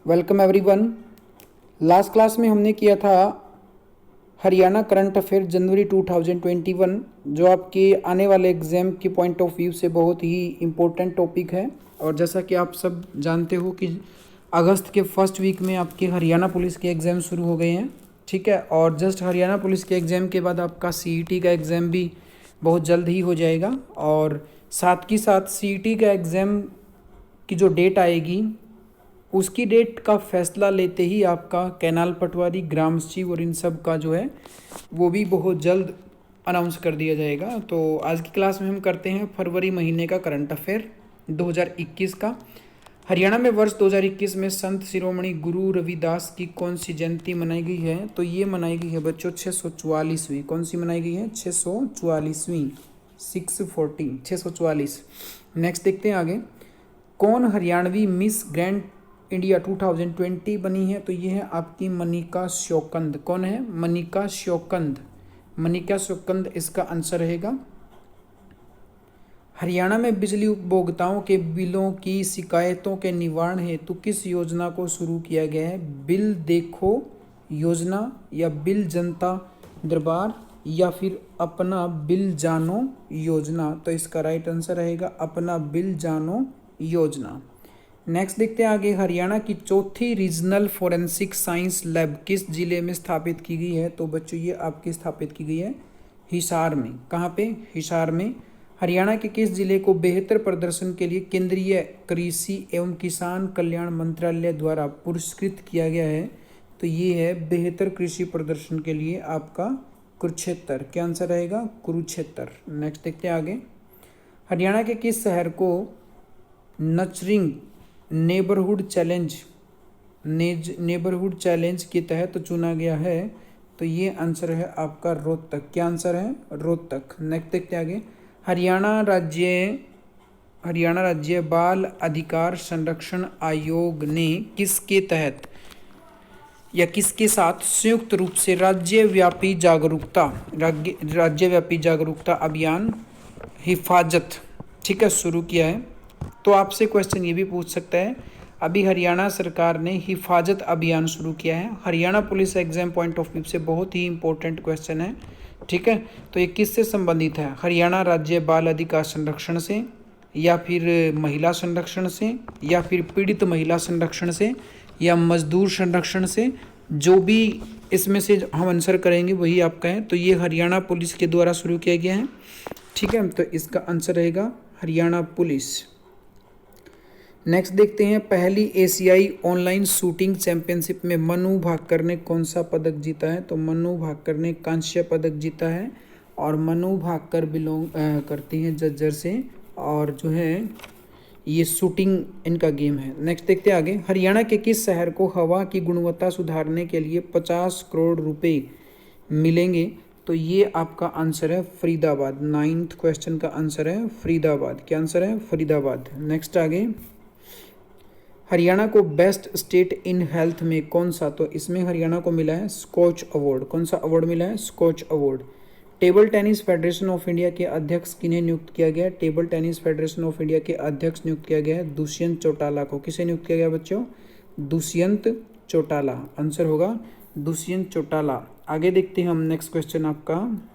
Welcome everyone. Last class में हमने किया था हरियाणा करंट अफेयर जनवरी 2021, जो आपके आने वाले एग्ज़ाम के पॉइंट ऑफ व्यू से बहुत ही इम्पोर्टेंट टॉपिक है। और जैसा कि आप सब जानते हो कि अगस्त के फर्स्ट वीक में आपके हरियाणा पुलिस के एग्ज़ाम शुरू हो गए हैं, ठीक है। और जस्ट हरियाणा पुलिस के एग्ज़ाम के बाद आपका सीईटी का एग्ज़ाम भी बहुत जल्द ही हो जाएगा। और साथ ही साथ सीईटी का एग्ज़ाम की जो डेट आएगी उसकी डेट का फैसला लेते ही आपका कैनाल पटवारी, ग्राम सचिव और इन सब का जो है वो भी बहुत जल्द अनाउंस कर दिया जाएगा। तो आज की क्लास में हम करते हैं फरवरी महीने का करंट अफेयर 2021 का। हरियाणा में वर्ष 2021 में संत शिरोमणि गुरु रविदास की कौन सी जयंती मनाई गई है? तो ये मनाई गई है बच्चों 644वीं। कौन सी मनाई गई है? 644वीं, 644। नेक्स्ट देखते हैं आगे। कौन हरियाणवी मिस ग्रैंड इंडिया 2020 बनी है? तो ये है आपकी मनिका श्योकंद। कौन है? मनिका श्योकंद। मनिका श्योकंद इसका आंसर रहेगा। हरियाणा में बिजली उपभोक्ताओं के बिलों की शिकायतों के निवारण हेतु किस योजना को शुरू किया गया है? बिल देखो योजना, या बिल जनता दरबार, या फिर अपना बिल जानो योजना? तो इसका राइट आंसर रहेगा अपना बिल जानो योजना। नेक्स्ट देखते हैं आगे। हरियाणा की चौथी रीजनल फोरेंसिक साइंस लैब किस जिले में स्थापित की गई है? तो बच्चों ये आपकी स्थापित की गई है हिसार में। कहाँ पे? हिसार में। हरियाणा के किस जिले को बेहतर प्रदर्शन के लिए केंद्रीय कृषि एवं किसान कल्याण मंत्रालय द्वारा पुरस्कृत किया गया है? तो ये है बेहतर कृषि प्रदर्शन के लिए आपका कुरुक्षेत्र। क्या आंसर रहेगा? कुरुक्षेत्र। नेक्स्ट देखते हैं आगे। हरियाणा के किस शहर को नर्चरिंग नेबरहुड चैलेंज के तहत चुना गया है? तो ये आंसर है आपका रोहतक। क्या आंसर है? रोहतक। नेक्स्ट देखते हैं आगे। हरियाणा राज्य बाल अधिकार संरक्षण आयोग ने किसके तहत या किसके साथ संयुक्त रूप से राज्यव्यापी जागरूकता अभियान हिफाजत, ठीक है, शुरू किया है? तो आपसे क्वेश्चन ये भी पूछ सकता है, अभी हरियाणा सरकार ने हिफाजत अभियान शुरू किया है। Haryana police exam point of view से बहुत ही इंपॉर्टेंट क्वेश्चन है, ठीक है। तो ये किससे संबंधित है? हरियाणा राज्य बाल अधिकार संरक्षण से, या फिर महिला संरक्षण से, या फिर पीड़ित महिला संरक्षण से, या मजदूर संरक्षण से? जो भी इसमें से हम आंसर करेंगे वही आपका है। तो ये हरियाणा पुलिस के द्वारा शुरू किया गया है, ठीक है। तो इसका आंसर रहेगा हरियाणा पुलिस। नेक्स्ट देखते हैं। पहली एशियाई ऑनलाइन शूटिंग चैंपियनशिप में मनु भाकर ने कौन सा पदक जीता है? तो मनु भाकर ने कांस्य पदक जीता है। और मनु भाकर बिलोंग करती हैं जज्जर से, और जो है ये शूटिंग इनका गेम है। नेक्स्ट देखते हैं आगे। हरियाणा के किस शहर को हवा की गुणवत्ता सुधारने के लिए 50 करोड़ रुपए मिलेंगे? तो ये आपका आंसर है फरीदाबाद। 9th क्वेश्चन का आंसर है फरीदाबाद। क्या आंसर है? फरीदाबाद। नेक्स्ट आगे। हरियाणा को बेस्ट स्टेट इन हेल्थ में कौन सा? तो इसमें हरियाणा को मिला है स्कॉच अवार्ड। कौन सा अवार्ड मिला है? Skoch award. Table tennis federation of India के अध्यक्ष किन्हें नियुक्त किया गया? Table tennis federation of India के अध्यक्ष नियुक्त किया गया है दुष्यंत चौटाला को। किसे नियुक्त किया गया बच्चों? दुष्यंत चौटाला। आंसर होगा दुष्यंत चौटाला। आगे देखते हैं हम नेक्स्ट क्वेश्चन आपका।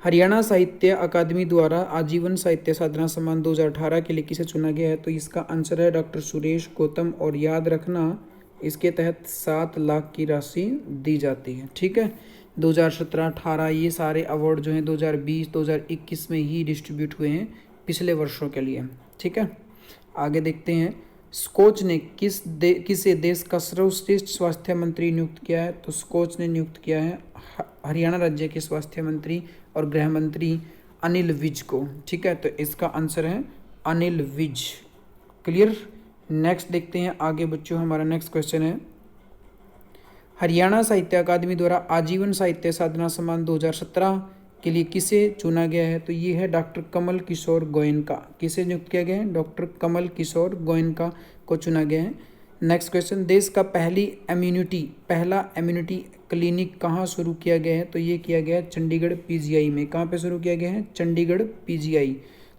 हरियाणा साहित्य अकादमी द्वारा आजीवन साहित्य साधना सम्मान 2018 के लिए किसे चुना गया है? तो इसका आंसर है डॉक्टर सुरेश गौतम। और याद रखना इसके तहत 7 लाख की राशि दी जाती है, ठीक है। 2017, 18 ये सारे अवार्ड जो हैं 2020, 2021 में ही डिस्ट्रीब्यूट हुए हैं पिछले वर्षों के लिए, ठीक है। आगे देखते हैं। स्कॉच ने किसे देश का सर्वश्रेष्ठ स्वास्थ्य मंत्री नियुक्त किया है? तो स्कॉच ने नियुक्त किया है हरियाणा राज्य के स्वास्थ्य मंत्री और गृह मंत्री अनिल विज को, ठीक है। तो इसका आंसर है अनिल विज। क्लियर। नेक्स्ट देखते हैं आगे बच्चों। हमारा नेक्स्ट क्वेश्चन है। हरियाणा साहित्य अकादमी द्वारा आजीवन साहित्य साधना सम्मान 2017 के लिए किसे चुना गया है? तो ये है डॉक्टर कमल किशोर गोयनका। किसे नियुक्त किया गया है? डॉक्टर कमल किशोर गोयनका को चुना गया है। Next question. देश का पहला इम्यूनिटी क्लिनिक कहाँ शुरू किया गया है? तो ये किया गया है चंडीगढ़ पीजीआई में। कहाँ पे शुरू किया गया है? चंडीगढ़ पीजीआई।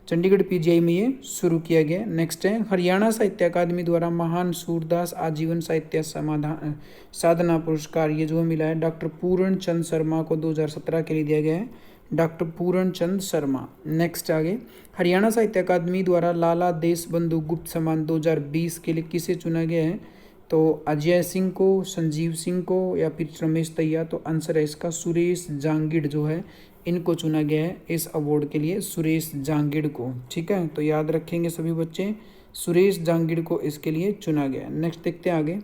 चंडीगढ़ पीजीआई में ये शुरू किया गया। नेक्स्ट है हरियाणा साहित्य अकादमी द्वारा महान सूरदास आजीवन साहित्य समाधान साधना पुरस्कार ये जो मिला है डॉक्टर पूर्ण चंद शर्मा को 2017 के लिए दिया गया है, डॉक्टर पूर्ण चंद शर्मा। नेक्स्ट आगे हरियाणा साहित्य अकादमी द्वारा लाला देश बंधु गुप्त सम्मान 2020 के लिए किसे चुना गया है, तो अजय सिंह को, संजीव सिंह को या फिर रमेश तैया। तो आंसर है इसका सुरेश जांगिड़ जो है इनको चुना गया है इस अवार्ड के लिए, सुरेश जांगिड़ को। ठीक है, तो याद रखेंगे सभी बच्चे, सुरेश जांगिड़ को इसके लिए चुना गया है। नेक्स्ट देखते हैं आगे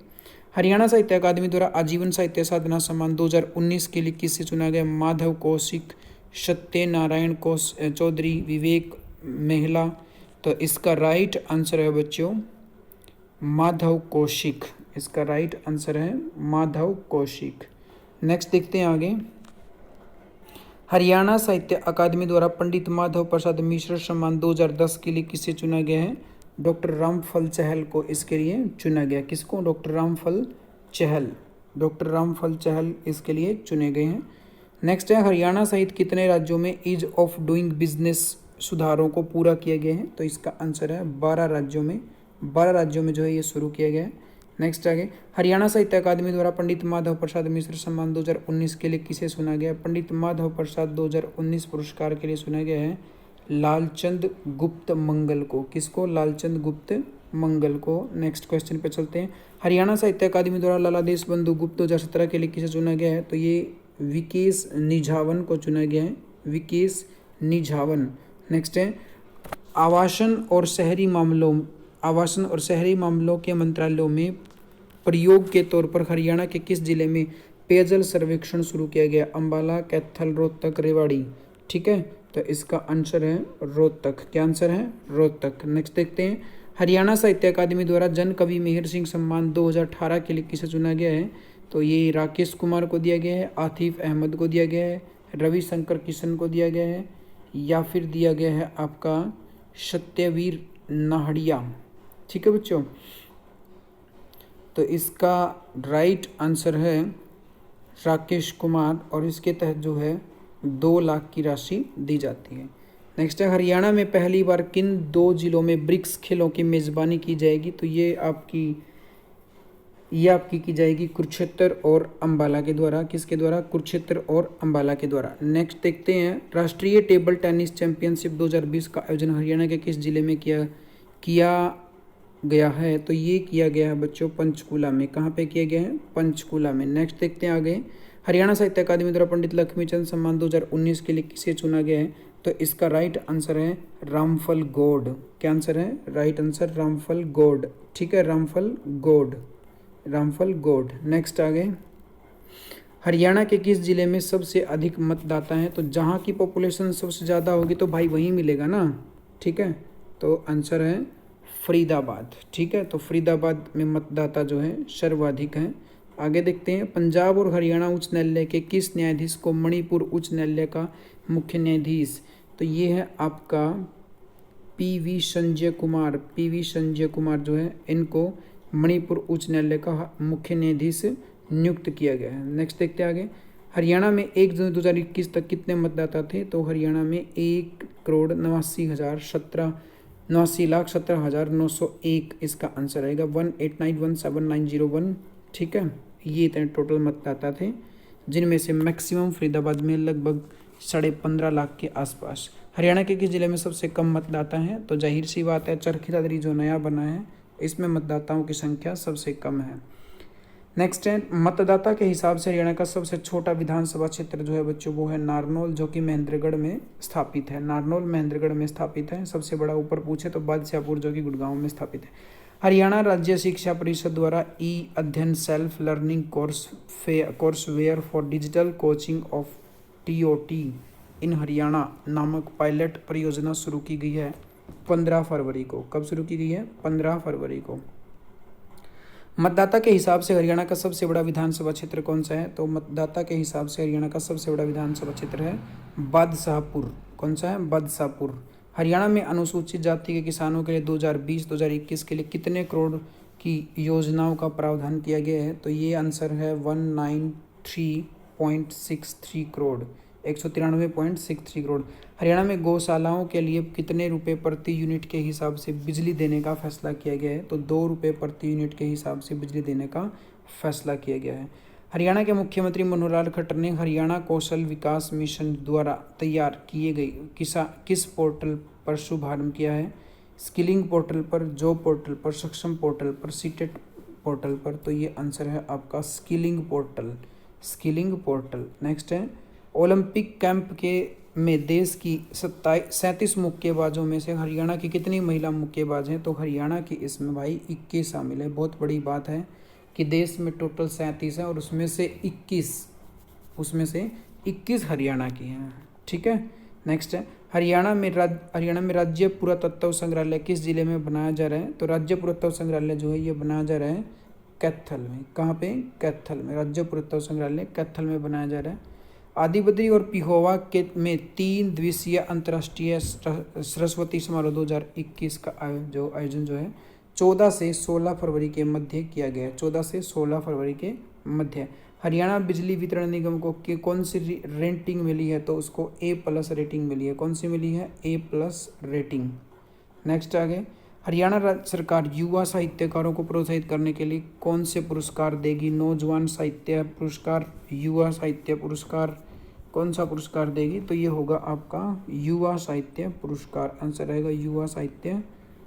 हरियाणा साहित्य अकादमी द्वारा आजीवन साहित्य साधना सम्मान 2019 के लिए किसे चुना गया, माधव कौशिक, सत्यनारायण चौधरी, विवेक मेहला। तो इसका राइट आंसर है बच्चों माधव कौशिक, इसका राइट आंसर है माधव कौशिक। नेक्स्ट देखते हैं आगे हरियाणा साहित्य अकादमी द्वारा पंडित माधव प्रसाद मिश्र सम्मान 2010 के लिए किसे चुना गया है, डॉक्टर रामफल चहल को इसके लिए चुना गया। किसको, डॉक्टर रामफल चहल, डॉक्टर रामफल चहल इसके लिए चुने गए हैं। नेक्स्ट है हरियाणा सहित कितने राज्यों में ईज ऑफ डूइंग बिजनेस सुधारों को पूरा किया गया है, तो इसका आंसर है 12 राज्यों में, 12 राज्यों में जो है ये शुरू किया गया है। नेक्स्ट आगे हरियाणा साहित्य अकादमी द्वारा पंडित माधव प्रसाद मिश्र सम्मान 2019 के लिए किसे चुना गया, पंडित माधव प्रसाद 2019 पुरस्कार के लिए चुना गया है लालचंद गुप्त मंगल को। किसको, लालचंद गुप्त मंगल को। नेक्स्ट क्वेश्चन पे चलते हैं हरियाणा साहित्य अकादमी द्वारा लाला देश बंधु गुप्त 2017 के लिए किसे चुना गया है, तो ये विकेश निझावन को चुना गया है, विकेश निझावन। नेक्स्ट है आवासन और शहरी मामलों के मंत्रालयों में प्रयोग के तौर पर हरियाणा के किस जिले में पेयजल सर्वेक्षण शुरू किया गया, अंबाला, कैथल, रोहतक, रेवाड़ी। ठीक है, तो इसका आंसर है रोहतक। क्या आंसर है, रोहतक। नेक्स्ट देखते हैं हरियाणा साहित्य अकादमी द्वारा जन कवि मेहर सिंह सम्मान 2018 के लिए किसे चुना गया है, तो ये राकेश कुमार को दिया गया है, आतिफ अहमद को दिया गया है, रविशंकर किशन को दिया गया है, या फिर दिया गया है आपका सत्यवीर नाहड़िया। ठीक है बच्चों, तो इसका राइट आंसर है राकेश कुमार और इसके तहत जो है 2 लाख की राशि दी जाती है। नेक्स्ट है हरियाणा में पहली बार किन 2 जिलों में ब्रिक्स खेलों की मेज़बानी की जाएगी, तो ये आपकी की जाएगी कुरुक्षेत्र और अंबाला के द्वारा। किसके द्वारा, कुरुक्षेत्र और अंबाला के द्वारा। नेक्स्ट देखते हैं राष्ट्रीय टेबल टेनिस चैंपियनशिप 2020 का आयोजन हरियाणा के किस जिले में किया गया है, तो ये किया गया है बच्चों पंचकूला में। कहाँ पे किया गया है, पंचकूला में। नेक्स्ट देखते हैं आगे हरियाणा साहित्य अकादमी द्वारा पंडित लक्ष्मीचंद सम्मान 2019 के लिए किसे चुना गया है, तो इसका राइट आंसर है रामफल गौड़। क्या आंसर है, राइट आंसर रामफल गौड़। ठीक है, रामफल गौड़, रामफल गौड़। नेक्स्ट आगे हरियाणा के किस जिले में सबसे अधिक मतदाता हैं, तो जहाँ की पॉपुलेशन सबसे ज़्यादा होगी तो भाई वहीं मिलेगा ना। ठीक है, तो आंसर है फरीदाबाद। ठीक है, तो फरीदाबाद में मतदाता जो है सर्वाधिक हैं। आगे देखते हैं पंजाब और हरियाणा उच्च न्यायालय के किस न्यायाधीश को मणिपुर उच्च न्यायालय का मुख्य न्यायाधीश, तो ये है आपका पीवी संजय कुमार जो है इनको मणिपुर उच्च न्यायालय का मुख्य न्यायाधीश नियुक्त किया गया है। नेक्स्ट देखते हैं आगे हरियाणा में 1 जनवरी 2021 तक कितने मतदाता थे, तो हरियाणा में 1,89,17,901 इसका आंसर आएगा 1891791। ठीक है, ये इतने टोटल मतदाता थे, जिनमें से मैक्सिमम फरीदाबाद में लगभग 15.5 लाख के आसपास। हरियाणा के किस जिले में सबसे कम मतदाता हैं, तो जाहिर सी बात है चरखी दादरी जो नया बना है इसमें मतदाताओं की संख्या सबसे कम है। नेक्स्ट है मतदाता के हिसाब से हरियाणा का सबसे छोटा विधानसभा क्षेत्र जो है बच्चों वो है नारनौल, जो कि महेंद्रगढ़ में स्थापित है। नारनौल महेंद्रगढ़ में स्थापित है। सबसे बड़ा ऊपर पूछे तो बादशाहपुर जो कि गुड़गांव में स्थापित है। हरियाणा राज्य शिक्षा परिषद द्वारा ई अध्ययन self learning courseware for digital coaching of TOT इन हरियाणा नामक पायलट परियोजना शुरू की गई है 15 फरवरी को। कब शुरू की गई है, 15 फरवरी को। मतदाता के हिसाब से हरियाणा का सबसे बड़ा विधानसभा क्षेत्र कौन सा है, तो मतदाता के हिसाब से हरियाणा का सबसे बड़ा विधानसभा क्षेत्र है बादशाहपुर। कौन सा है, बादशाहपुर। हरियाणा में अनुसूचित जाति के किसानों के लिए 2020-2021 के लिए कितने करोड़ की योजनाओं का प्रावधान किया गया है, तो ये आंसर है 193.63 करोड़। 193.63 करोड़। हरियाणा में गौशालाओं के लिए कितने रुपए प्रति यूनिट के हिसाब से बिजली देने का फैसला किया गया है? तो 2 रुपये प्रति यूनिट के हिसाब से बिजली देने का फैसला किया गया है। हरियाणा के मुख्यमंत्री मनोहर लाल खट्टर ने हरियाणा कौशल विकास मिशन द्वारा तैयार किए गए किस पोर्टल पर शुभारंभ किया है? स्किलिंग पोर्टल पर, जॉब पोर्टल पर, सक्षम पोर्टल पर, सीटेट पोर्टल पर। तो ये आंसर है आपका skilling portal, skilling portal. Next है ओलंपिक कैंप के में देश की 37 मुक्केबाजों में से हरियाणा की कितनी महिला मुक्केबाज हैं? तो हरियाणा की इसमें भाई 21 शामिल है। बहुत बड़ी बात है कि देश में टोटल 37 है और उसमें से 21 हरियाणा की हैं। ठीक है। नेक्स्ट है हरियाणा में राज्य पुरातत्व संग्रहालय किस जिले में बनाया जा रहा है? तो राज्य पुरातत्व संग्रहालय जो है ये बनाया जा रहा है कैथल में। कहाँ पे? कैथल में। राज्य पुरातत्व संग्रहालय कैथल में बनाया जा रहा है। आदिबद्री और पिहोवा के में 3 दिवसीय अंतर्राष्ट्रीय सरस्वती समारोह 2021 का आयोजन जो है 14 से 16 फरवरी के मध्य किया गया है। 14 से 16 फरवरी के मध्य। हरियाणा बिजली वितरण निगम को कौन सी रेटिंग मिली है? तो उसको A+ रेटिंग मिली है। कौन सी मिली है? A+ rating. नेक्स्ट आगे हरियाणा सरकार युवा साहित्यकारों को प्रोत्साहित करने के लिए कौन से पुरस्कार देगी? नौजवान साहित्य पुरस्कार, युवा साहित्य पुरस्कार, कौन सा पुरस्कार देगी? तो ये होगा आपका युवा साहित्य पुरस्कार। आंसर रहेगा युवा साहित्य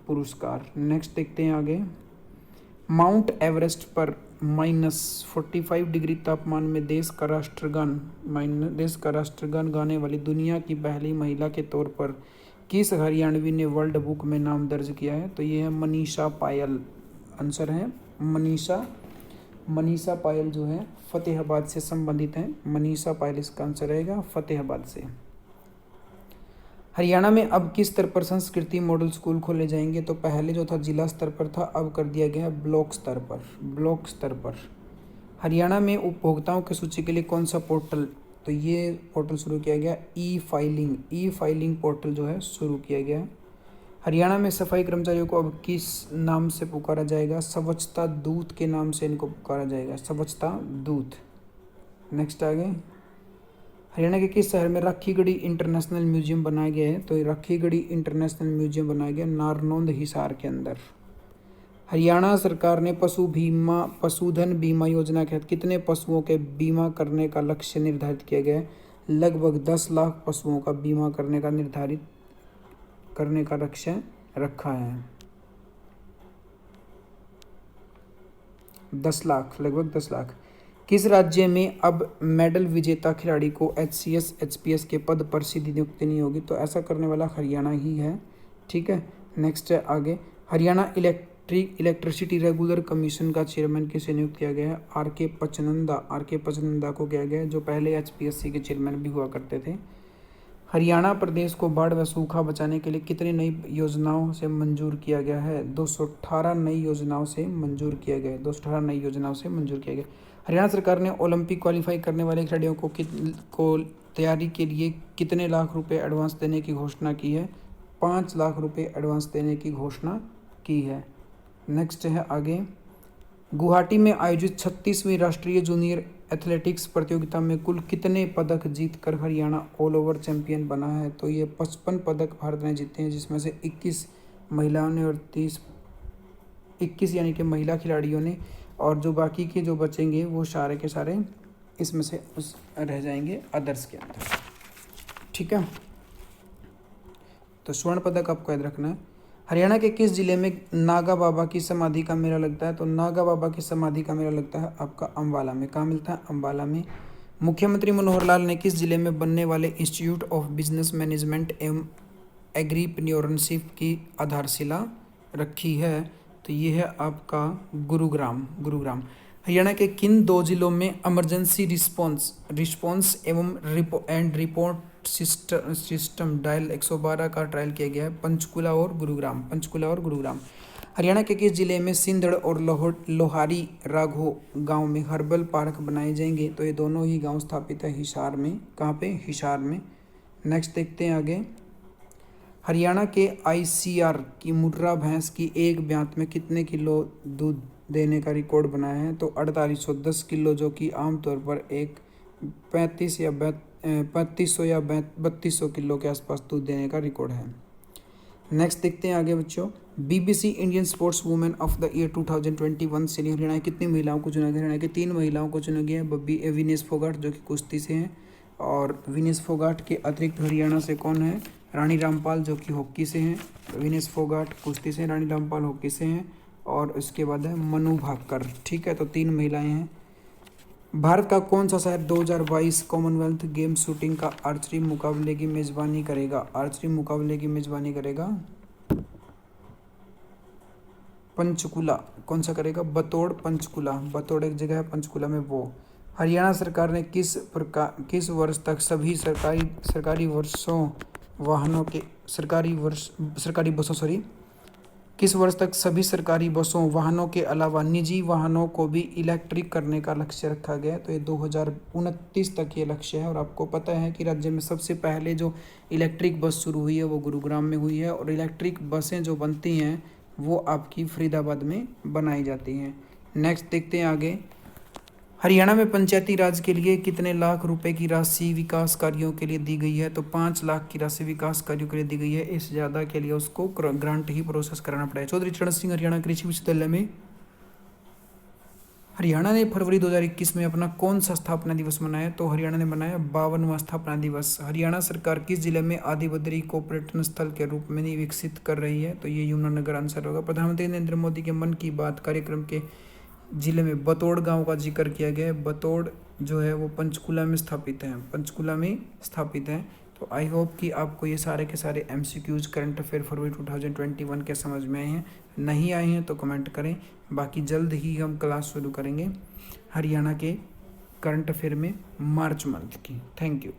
पुरस्कार। नेक्स्ट देखते हैं आगे। माउंट एवरेस्ट पर -45 डिग्री तापमान में देश का राष्ट्रगान गाने वाली दुनिया की पहली महिला के तौर पर किस हरियाणवी ने वर्ल्ड बुक में नाम दर्ज किया है? तो ये है मनीषा पायल। आंसर है मनीषा पायल जो है फतेहाबाद से संबंधित है। मनीषा पायल इसका आंसर रहेगा फतेहाबाद से। हरियाणा में अब किस स्तर पर संस्कृति मॉडल स्कूल खोले जाएंगे? तो पहले जो था जिला स्तर पर था, अब कर दिया गया है ब्लॉक स्तर पर। हरियाणा में उपभोक्ताओं की सूची के लिए कौन सा पोर्टल? तो ये पोर्टल शुरू किया गया ई फाइलिंग पोर्टल जो है शुरू किया गया है। हरियाणा में सफाई कर्मचारियों को अब किस नाम से पुकारा जाएगा? स्वच्छता दूत के नाम से इनको पुकारा जाएगा, स्वच्छता दूत। नेक्स्ट आगे हरियाणा के किस शहर में रखीगढ़ी इंटरनेशनल म्यूजियम बनाया गया है? तो रखीगढ़ी इंटरनेशनल म्यूजियम बनाया गया नारनौंद हिसार के अंदर। हरियाणा सरकार ने पशुधन बीमा योजना के तहत कितने पशुओं के बीमा करने का लक्ष्य निर्धारित किया गया है? लगभग 10 लाख पशुओं का बीमा करने का लक्ष्य रखा है। 10 लाख, लगभग 10 लाख। किस राज्य में अब मेडल विजेता खिलाड़ी को HCS HPS के पद पर सीधी नियुक्ति नहीं होगी? तो ऐसा करने वाला हरियाणा ही है। ठीक है। नेक्स्ट है आगे हरियाणा इलेक्ट्रिसिटी रेगुलर कमीशन का चेयरमैन किसे नियुक्त किया गया है? RK पचनंदा को किया गया है, जो पहले HPSC के चेयरमैन भी हुआ करते थे। हरियाणा प्रदेश को बाढ़ व सूखा बचाने के लिए कितनी नई योजनाओं से मंजूर किया गया है? 218 नई योजनाओं से मंजूर किया गया है। हरियाणा सरकार ने ओलंपिक क्वालिफाई करने वाले खिलाड़ियों को तैयारी के लिए कितने लाख रुपए एडवांस देने की घोषणा की है? 5 लाख रुपए एडवांस देने की घोषणा की है। नेक्स्ट है आगे गुवाहाटी में आयोजित 36वीं राष्ट्रीय जूनियर एथलेटिक्स प्रतियोगिता में कुल कितने पदक जीतकर हरियाणा ऑल ओवर चैंपियन बना है? तो ये 55 पदक भारत ने जीते हैं, जिसमें से 21 महिलाओं ने और 21 यानी कि महिला खिलाड़ियों ने, और जो बाकी के जो बचेंगे वो सारे के सारे इसमें से रह जाएंगे अदर्स के अंदर। ठीक है। तो स्वर्ण पदक आपको याद रखना है। हरियाणा के किस जिले में नागा बाबा की समाधि का मेला लगता है? तो नागा बाबा की समाधि का मेला लगता है आपका अम्बाला में। कहाँ मिलता है? अम्बाला में। मुख्यमंत्री मनोहर लाल ने किस जिले में बनने वाले इंस्टीट्यूट ऑफ बिजनेस मैनेजमेंट एवं एग्रीप्रेन्योरशिप की आधारशिला रखी है? तो ये है आपका गुरुग्राम। हरियाणा के किन 2 जिलों में इमरजेंसी रिस्पॉन्स एवं रिपोर्ट सिस्टम डायल 112 का ट्रायल किया गया है? पंचकुला और गुरुग्राम। हरियाणा के किस जिले में सिंधड़ और लोहारी राघो गांव में हर्बल पार्क बनाए जाएंगे? तो ये दोनों ही गांव स्थापित है हिसार में। कहाँ पे? हिसार में। नेक्स्ट देखते हैं आगे हरियाणा के ICR की मुर्रा भैंस की एक ब्यात में कितने किलो दूध देने का रिकॉर्ड बनाया है? तो 4810 किलो, जो कि आमतौर पर एक 35 या 3500 या 3200 किलो के आसपास दूध देने का रिकॉर्ड है। नेक्स्ट देखते हैं आगे बच्चों, BBC Indian sports women of the year 2021 से हरियाणा की कितनी महिलाओं को चुना गया? हरियाणा की 3 महिलाओं को चुना गया है। विनेश फोगाट जो कि कुश्ती से हैं, और विनेश फोगाट के अतिरिक्त हरियाणा से कौन है? रानी रामपाल जो कि हॉकी से हैं। विनेश फोगाट कुश्ती से, रानी रामपाल हॉकी से हैं, और उसके बाद है मनु भाकर। ठीक है, तो 3 महिलाएं हैं। भारत का कौन सा शहर 2022 कॉमनवेल्थ गेम शूटिंग का आर्चरी मुकाबले की मेजबानी करेगा? आर्चरी मुकाबले की मेजबानी करेगा पंचकुला। कौन सा करेगा? बतौड़ पंचकुला। बतौड़ एक जगह है पंचकुला में वो। हरियाणा सरकार ने किस वर्ष तक सभी सरकारी बसों किस वर्ष तक सभी सरकारी बसों वाहनों के अलावा निजी वाहनों को भी इलेक्ट्रिक करने का लक्ष्य रखा गया है? तो ये 2029 तक ये लक्ष्य है। और आपको पता है कि राज्य में सबसे पहले जो इलेक्ट्रिक बस शुरू हुई है वो गुरुग्राम में हुई है, और इलेक्ट्रिक बसें जो बनती हैं वो आपकी फरीदाबाद में बनाई जाती हैं। नेक्स्ट देखते हैं आगे, हरियाणा में पंचायती राज के लिए कितने लाख रुपए की राशि विकास कार्यों के लिए दी गई है? तो 5 लाख की राशि विकास कार्यों के लिए दी गई है। इससे ज़्यादा के लिए उसको ग्रांट ही प्रोसेस कराना पड़ेगा। चौधरी चरण सिंह हरियाणा कृषि विश्वविद्यालय में। हरियाणा ने फरवरी 2021 में अपना कौन सा स्थापना दिवस मनाया? तो हरियाणा ने मनाया 52वां स्थापना दिवस। हरियाणा सरकार किस जिले में आदि बद्री को पर्यटन स्थल के रूप में विकसित कर रही है? तो ये यमुनानगर आंसर होगा। प्रधानमंत्री नरेंद्र मोदी के मन की बात कार्यक्रम के जिले में बतौड़ गांव का जिक्र किया गया है। बतौड़ जो है वो पंचकुला में स्थापित है, तो आई होप कि आपको ये सारे के सारे MCQs करंट अफेयर फरवरी 2021 के समझ में आए हैं। नहीं आए हैं तो कमेंट करें। बाकी जल्द ही हम क्लास शुरू करेंगे हरियाणा के करंट अफेयर में मार्च मंथ की। Thank you.